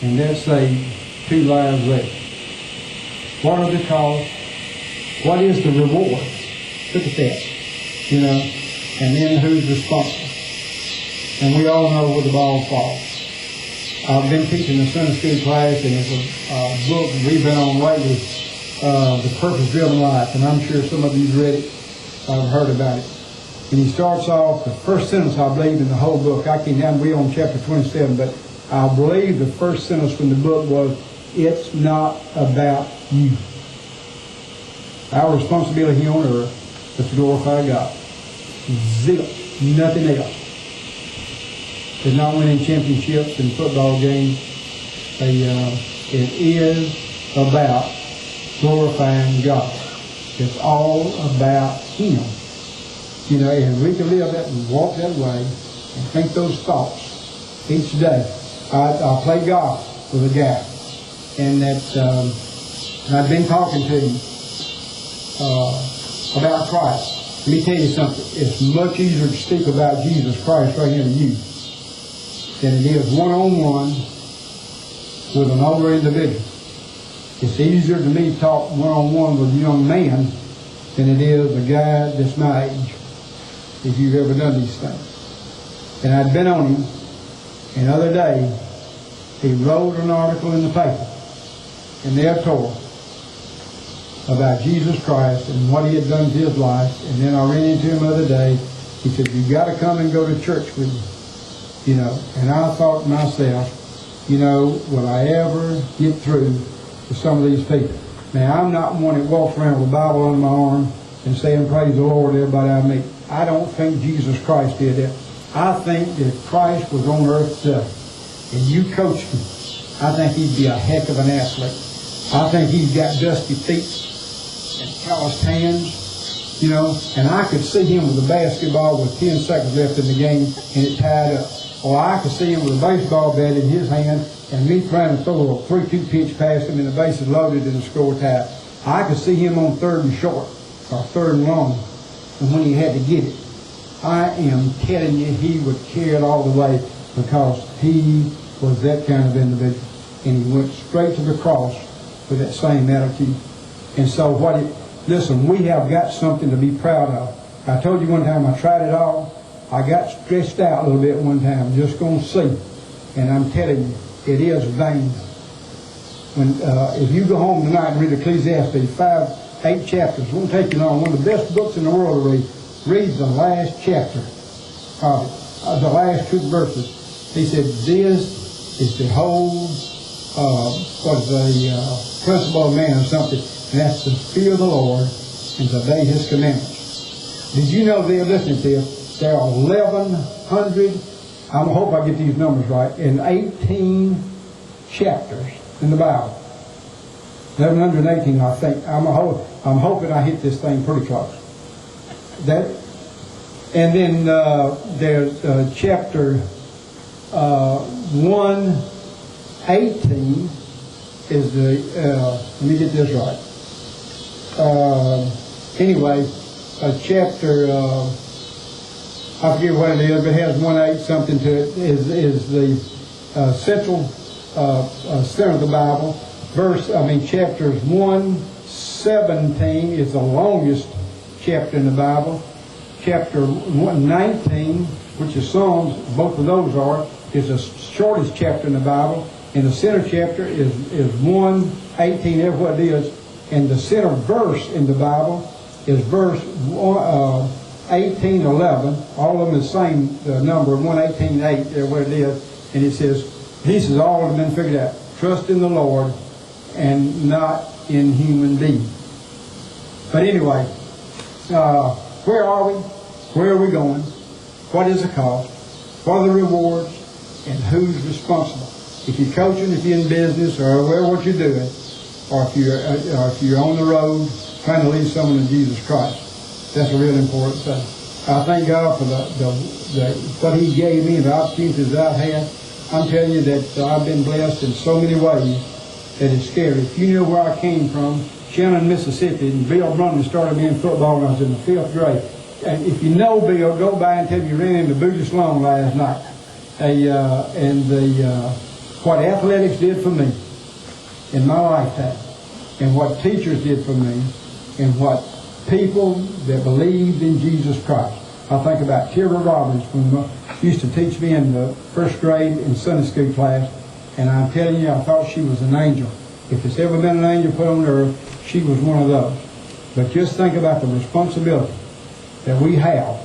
and that saved 2 lives there. What are the costs? What is the reward? Look at that. You know, and then who's responsible? And we all know where the ball falls. I've been teaching a Sunday school class, and it's a book we've been on lately, The Purpose-Driven Life, and I'm sure some of you read it, heard about it. And he starts off, the first sentence, I believe, in the whole book, I can't have, we're on chapter 27, but I believe the first sentence from the book was, it's not about you. Our responsibility here on earth is to glorify God. Zip, nothing else. They're not winning championships and football games. It is about glorifying God. It's all about Him. You know, and we can live that and walk that way and think those thoughts each day. I play golf with a guy, and and I've been talking to him about Christ. Let me tell you something. It's much easier to speak about Jesus Christ right here to you than it is one-on-one with an older individual. It's easier to me to talk one-on-one with a young man than it is a guy that's my age, if you've ever done these things. And I'd been on him, and the other day, he wrote an article in the paper, in the editorial, about Jesus Christ and what he had done to his life. And then I ran into him the other day. He said, "You got to come and go to church with me." You know, and I thought to myself, you know, will I ever get through to some of these people? Now, I'm not one that walks around with a Bible under my arm and saying, "Praise the Lord," everybody I meet. I don't think Jesus Christ did that. I think that if Christ was on earth today and you coached him, I think he'd be a heck of an athlete. I think he's got dusty feet and calloused hands, you know, and I could see him with a basketball with 10 seconds left in the game and it tied up. Or I could see him with a baseball bat in his hand and me trying to throw a 3-2 pitch past him and the bases loaded and the score tied. I could see him on 3rd and short or 3rd and long, and when he had to get it. I am telling you, he would carry it all the way because he was that kind of individual. And he went straight to the cross with that same attitude. And so listen, we have got something to be proud of. I told you one time I tried it all. I got stressed out a little bit one time, just going to see. And I'm telling you, it is vain. If you go home tonight and read Ecclesiastes, 8 chapters, it won't take you long. One of the best books in the world to read. Read the last chapter of it, the last 2 verses. He said, "This is the whole, principle of man or something, and that's to fear the Lord and to obey His commandments." Did you know they're listening to this? There are 1,100, I hope I get these numbers right, in 18 chapters in the Bible. 1,118, I think. I'm hoping I hit this thing pretty close. And then there's chapter 118 is the, let me get this right. Anyway, chapter, I forget what it is, but it has 1-8 something to it, is the central center of the Bible. Chapters 1:17 is the longest chapter in the Bible. Chapter 1:19, which is Psalms, both of those is the shortest chapter in the Bible. And the center chapter is 1:18, that's what it is. And the center verse in the Bible is verse 18:11. All of them is the same number, 1:18:8, that's what it is. And it says, this is all have been figured out. Trust in the Lord and not in human beings. But anyway, where are we? Where are we going? What is the cost? What are the rewards? And who's responsible? If you're coaching, if you're in business, or whatever what you're doing, or if you're on the road trying to lead someone to Jesus Christ, that's a real important thing. I thank God for what He gave me, the opportunities I've had. I'm telling you that I've been blessed in so many ways that it's scary. If you knew where I came from, Shannon, Mississippi, and Bill Brunton started me in football when I was in the 5th grade. And if you know Bill, go by and tell me you ran into Sloan last night. what athletics did for me in my lifetime, and what teachers did for me, and what people that believed in Jesus Christ. I think about Kira Robbins, who used to teach me in the first grade in Sunday school class, and I'm telling you, I thought she was an angel. If it's ever been an angel put on earth, she was one of those. But just think about the responsibility that we have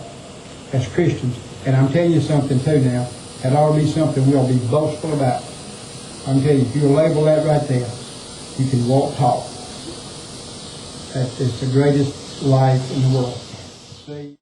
as Christians. And I'm telling you something too now, that ought to be something we'll be boastful about. I'm telling you, if you label that right there, you can walk tall. It's the greatest life in the world. See?